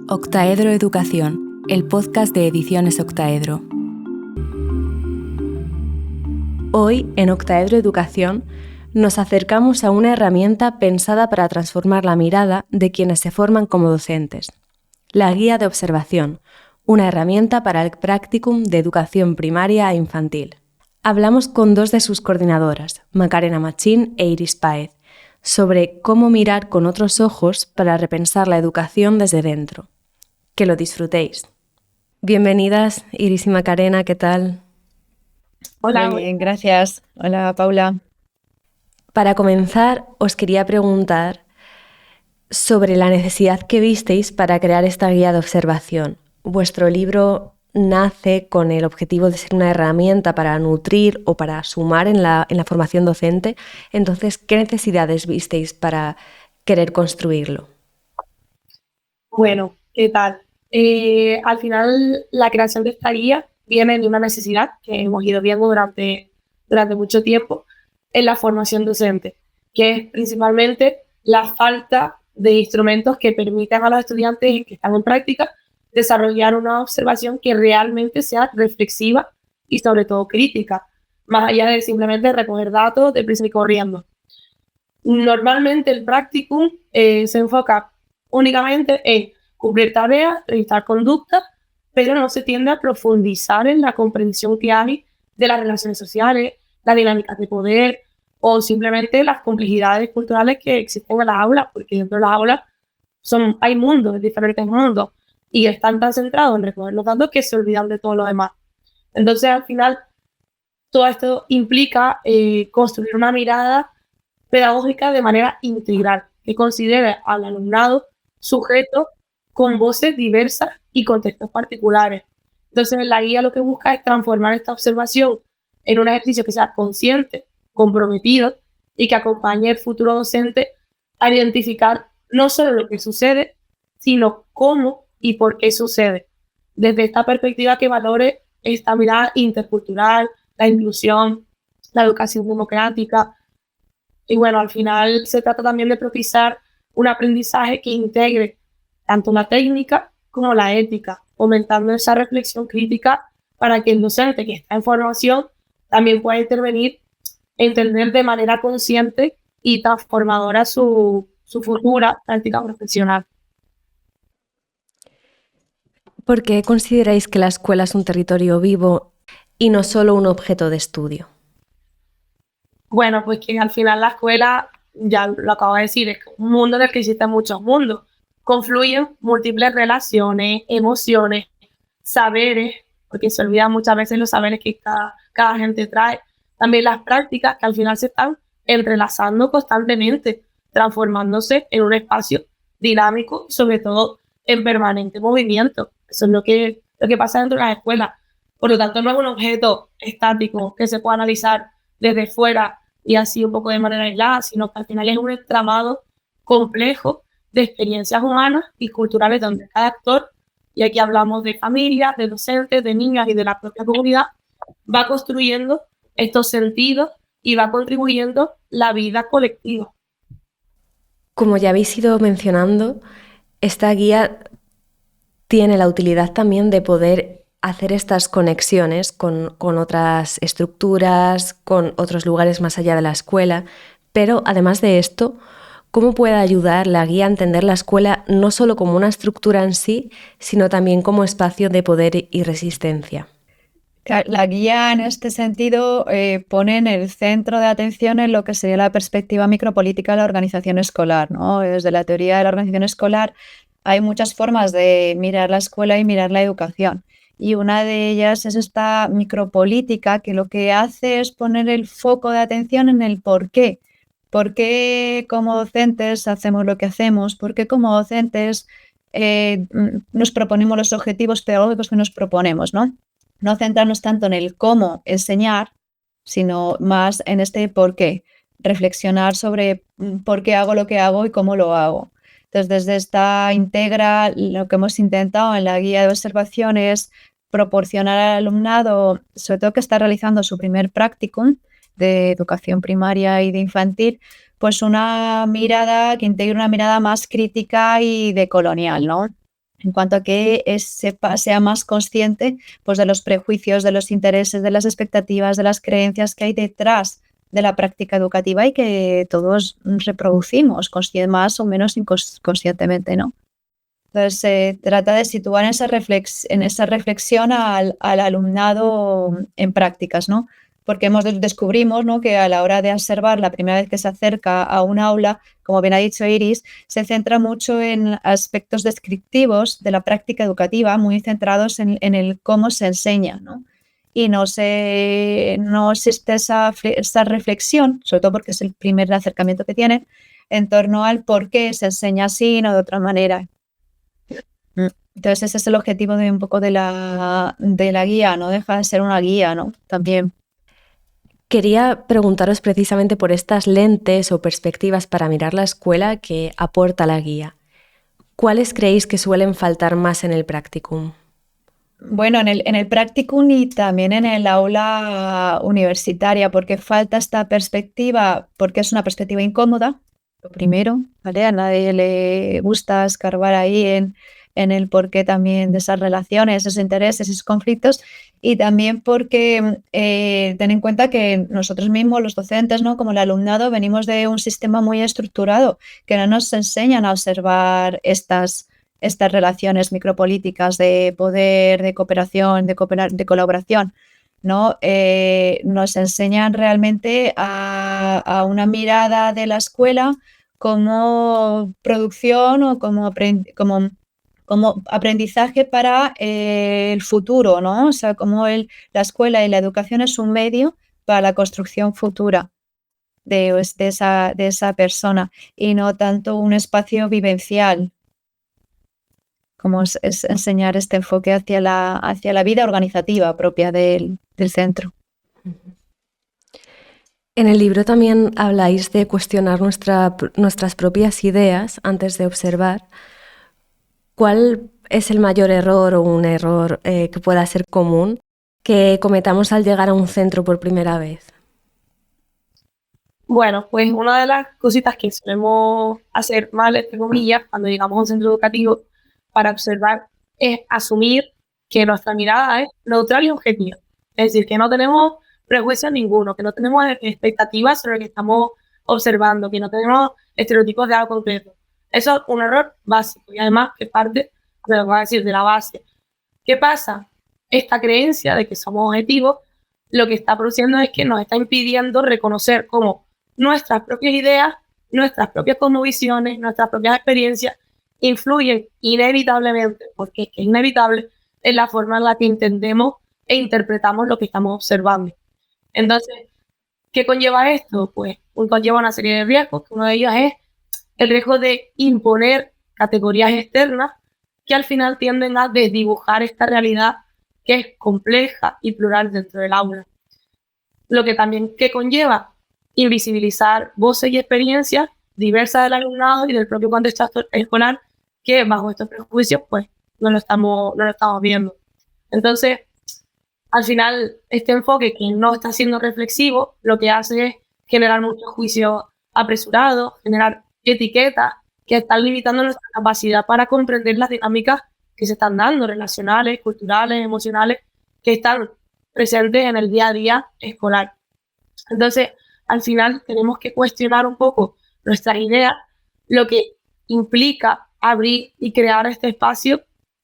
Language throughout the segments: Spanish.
Octaedro Educación, el podcast de Ediciones Octaedro. Hoy, en Octaedro Educación, nos acercamos a una herramienta pensada para transformar la mirada de quienes se forman como docentes. La guía de observación, una herramienta para el practicum de educación primaria e infantil. Hablamos con dos de sus coordinadoras, Macarena Machín e Iris Páez, sobre cómo mirar con otros ojos para repensar la educación desde dentro. Que lo disfrutéis. Bienvenidas, Iris y Macarena, ¿qué tal? Hola. Muy bien, gracias. Hola, Paula. Para comenzar, os quería preguntar sobre la necesidad que visteis para crear esta guía de observación. Vuestro libro nace con el objetivo de ser una herramienta para nutrir o para sumar en la formación docente. Entonces, ¿qué necesidades visteis para querer construirlo? Bueno, ¿qué tal? Al final, la creación de esta guía viene de una necesidad que hemos ido viendo durante mucho tiempo en la formación docente, que es principalmente la falta de instrumentos que permitan a los estudiantes que están en práctica desarrollar una observación que realmente sea reflexiva y sobre todo crítica, más allá de simplemente recoger datos de prisa y corriendo. Normalmente el practicum se enfoca únicamente en cumplir tareas, revisar conductas, pero no se tiende a profundizar en la comprensión que hay de las relaciones sociales, las dinámicas de poder o simplemente las complejidades culturales que existen en las aulas, porque dentro de las aulas hay mundos, diferentes mundos, y están tan centrados en recoger los datos que se olvidan de todo lo demás. Entonces, al final, todo esto implica construir una mirada pedagógica de manera integral, que considere al alumnado sujeto con voces diversas y contextos particulares. Entonces, la guía lo que busca es transformar esta observación en un ejercicio que sea consciente, comprometido y que acompañe al futuro docente a identificar no solo lo que sucede, sino cómo y por qué sucede. Desde esta perspectiva que valore esta mirada intercultural, la inclusión, la educación democrática. Y bueno, al final se trata también de propiciar un aprendizaje que integre tanto la técnica como la ética, fomentando esa reflexión crítica para que el docente que está en formación también pueda intervenir, entender de manera consciente y transformadora su futura práctica profesional. ¿Por qué consideráis que la escuela es un territorio vivo y no solo un objeto de estudio? Bueno, pues que al final la escuela, ya lo acabo de decir, es un mundo en el que existen muchos mundos. Confluyen múltiples relaciones, emociones, saberes, porque se olvidan muchas veces los saberes que cada gente trae. También las prácticas que al final se están entrelazando constantemente, transformándose en un espacio dinámico, sobre todo en permanente movimiento. Eso es lo que pasa dentro de las escuelas. Por lo tanto, no es un objeto estático que se pueda analizar desde fuera y así un poco de manera aislada, sino que al final es un entramado complejo de experiencias humanas y culturales donde cada actor, y aquí hablamos de familias, de docentes, de niñas y de la propia comunidad, va construyendo estos sentidos y va contribuyendo la vida colectiva. Como ya habéis ido mencionando, esta guía tiene la utilidad también de poder hacer estas conexiones con otras estructuras, con otros lugares más allá de la escuela, pero además de esto, ¿cómo puede ayudar la guía a entender la escuela no solo como una estructura en sí, sino también como espacio de poder y resistencia? La guía en este sentido pone en el centro de atención en lo que sería la perspectiva micropolítica de la organización escolar, ¿no? Desde la teoría de la organización escolar hay muchas formas de mirar la escuela y mirar la educación. Y una de ellas es esta micropolítica que lo que hace es poner el foco de atención en el por qué. ¿Por qué como docentes hacemos lo que hacemos? ¿Por qué como docentes nos proponemos los objetivos pedagógicos que nos proponemos, ¿no? No centrarnos tanto en el cómo enseñar, sino más en este por qué. Reflexionar sobre por qué hago lo que hago y cómo lo hago. Entonces, desde esta integra, lo que hemos intentado en la guía de observación es proporcionar al alumnado, sobre todo que está realizando su primer practicum de educación primaria y de infantil, pues una mirada que integre una mirada más crítica y decolonial, ¿no? en cuanto a que sea más consciente pues, de los prejuicios, de los intereses, de las expectativas, de las creencias que hay detrás de la práctica educativa y que todos reproducimos, más o menos inconscientemente, ¿no? Entonces, se trata de situar en esa reflexión al alumnado en prácticas, ¿no? Porque descubrimos, ¿no?, que a la hora de observar la primera vez que se acerca a un aula, como bien ha dicho Iris, se centra mucho en aspectos descriptivos de la práctica educativa, muy centrados en el cómo se enseña, ¿no? Y no existe esa reflexión, sobre todo porque es el primer acercamiento que tienen, en torno al por qué se enseña así y no de otra manera. Entonces ese es el objetivo de un poco de la guía, no deja de ser una guía, ¿no? También. Quería preguntaros precisamente por estas lentes o perspectivas para mirar la escuela que aporta la guía. ¿Cuáles creéis que suelen faltar más en el practicum? Bueno, en el practicum y también en el aula universitaria, porque falta esta perspectiva, porque es una perspectiva incómoda, lo primero, ¿vale? A nadie le gusta escarbar ahí en el porqué también de esas relaciones, esos intereses, esos conflictos, y también porque ten en cuenta que nosotros mismos, los docentes, ¿no?, como el alumnado, venimos de un sistema muy estructurado, que no nos enseñan a observar estas relaciones micropolíticas de poder, de cooperación, de colaboración, ¿no? Nos enseñan realmente a una mirada de la escuela como producción o como aprendizaje para el futuro, ¿no? O sea, como la escuela y la educación es un medio para la construcción futura de esa persona y no tanto un espacio vivencial, como es enseñar este enfoque hacia la vida organizativa propia del centro. En el libro también habláis de cuestionar nuestras propias ideas antes de observar. ¿Cuál es el mayor error o un error que pueda ser común que cometamos al llegar a un centro por primera vez? Bueno, pues una de las cositas que solemos hacer mal, entre comillas, cuando llegamos a un centro educativo para observar es asumir que nuestra mirada es neutral y objetiva. Es decir, que no tenemos prejuicios ninguno, que no tenemos expectativas sobre lo que estamos observando, que no tenemos estereotipos de algo concreto. Eso es un error básico y además que parte de lo que voy a decir, de la base. ¿Qué pasa? Esta creencia de que somos objetivos lo que está produciendo es que nos está impidiendo reconocer cómo nuestras propias ideas, nuestras propias cosmovisiones, nuestras propias experiencias influyen inevitablemente, porque es que es inevitable, en la forma en la que entendemos e interpretamos lo que estamos observando. Entonces, ¿qué conlleva esto? Pues conlleva una serie de riesgos, que uno de ellos es el riesgo de imponer categorías externas que al final tienden a desdibujar esta realidad que es compleja y plural dentro del aula. Lo que también conlleva invisibilizar voces y experiencias diversas del alumnado y del propio contexto escolar que bajo estos prejuicios pues no lo estamos viendo. Entonces, al final, este enfoque que no está siendo reflexivo, lo que hace es generar muchos juicios apresurados, generar etiquetas que están limitando nuestra capacidad para comprender las dinámicas que se están dando, relacionales, culturales, emocionales, que están presentes en el día a día escolar. Entonces, al final tenemos que cuestionar un poco nuestras ideas, lo que implica abrir y crear este espacio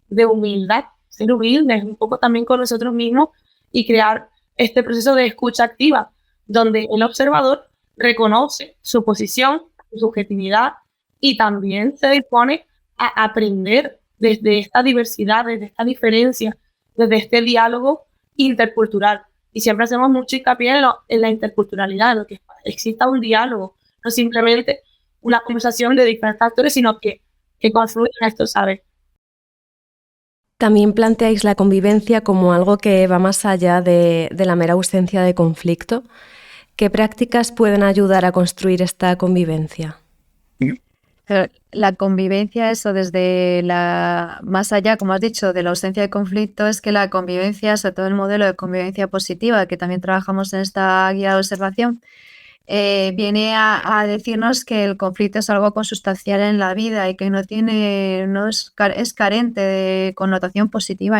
de humildad, ser humildes un poco también con nosotros mismos y crear este proceso de escucha activa, donde el observador reconoce su posición, su subjetividad y también se dispone a aprender desde esta diversidad, desde esta diferencia, desde este diálogo intercultural. Y siempre hacemos mucho hincapié en la interculturalidad, en lo que exista un diálogo, no simplemente una conversación de diferentes actores, sino que confluyen estos saberes. También planteáis la convivencia como algo que va más allá de la mera ausencia de conflicto. ¿Qué prácticas pueden ayudar a construir esta convivencia? La convivencia, eso desde más allá, como has dicho, de la ausencia de conflicto, es que la convivencia, sobre todo el modelo de convivencia positiva, que también trabajamos en esta guía de observación, viene a decirnos que el conflicto es algo consustancial en la vida y que es carente de connotación positiva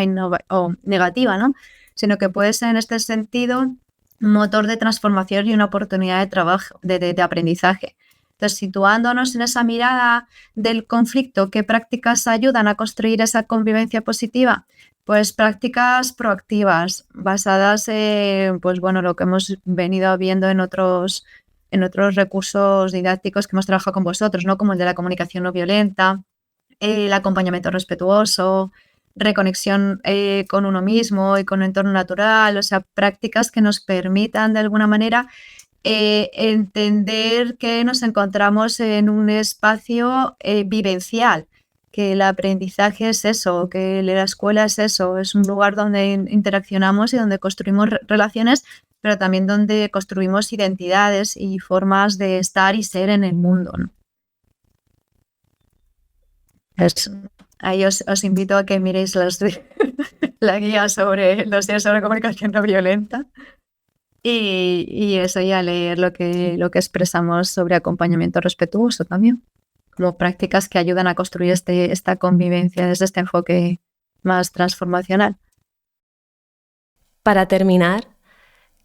o negativa, ¿no? Sino que puede ser en este sentido un motor de transformación y una oportunidad de trabajo, de aprendizaje. Entonces, situándonos en esa mirada del conflicto, ¿qué prácticas ayudan a construir esa convivencia positiva? Pues prácticas proactivas, basadas en lo que hemos venido viendo en otros recursos didácticos que hemos trabajado con vosotros, ¿no? Como el de la comunicación no violenta, el acompañamiento respetuoso, reconexión con uno mismo y con el entorno natural, o sea, prácticas que nos permitan de alguna manera entender que nos encontramos en un espacio vivencial, que el aprendizaje es eso, que la escuela es eso, es un lugar donde interaccionamos y donde construimos relaciones, pero también donde construimos identidades y formas de estar y ser en el mundo, ¿no? Ahí os invito a que miréis la guía sobre los días sobre comunicación no violenta y eso, y a leer lo que expresamos sobre acompañamiento respetuoso también, como prácticas que ayudan a construir esta convivencia desde este enfoque más transformacional. Para terminar,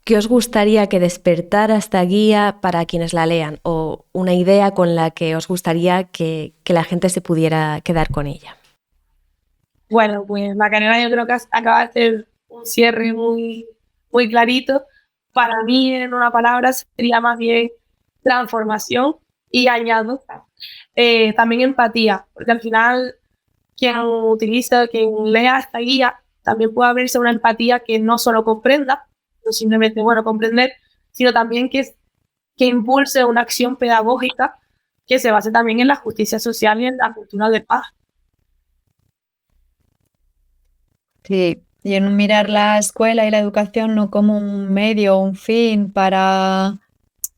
¿qué os gustaría que despertara esta guía para quienes la lean? O una idea con la que os gustaría que la gente se pudiera quedar con ella. Bueno, pues Macarena, yo creo que acaba de hacer un cierre muy, muy clarito. Para mí, en una palabra, sería más bien transformación y añado también empatía, porque al final quien lea esta guía, también puede abrirse una empatía que no solo comprenda, no simplemente, comprender, sino también que impulse una acción pedagógica que se base también en la justicia social y en la cultura de paz. Sí, y en mirar la escuela y la educación no como un medio o un fin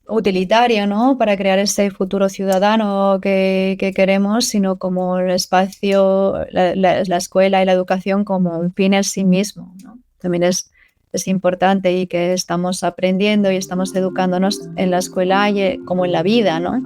utilitario, ¿no? Para crear ese futuro ciudadano que queremos, sino como el espacio, la escuela y la educación como un fin en sí mismo, ¿no? También es importante y que estamos aprendiendo y estamos educándonos en la escuela como en la vida, ¿no?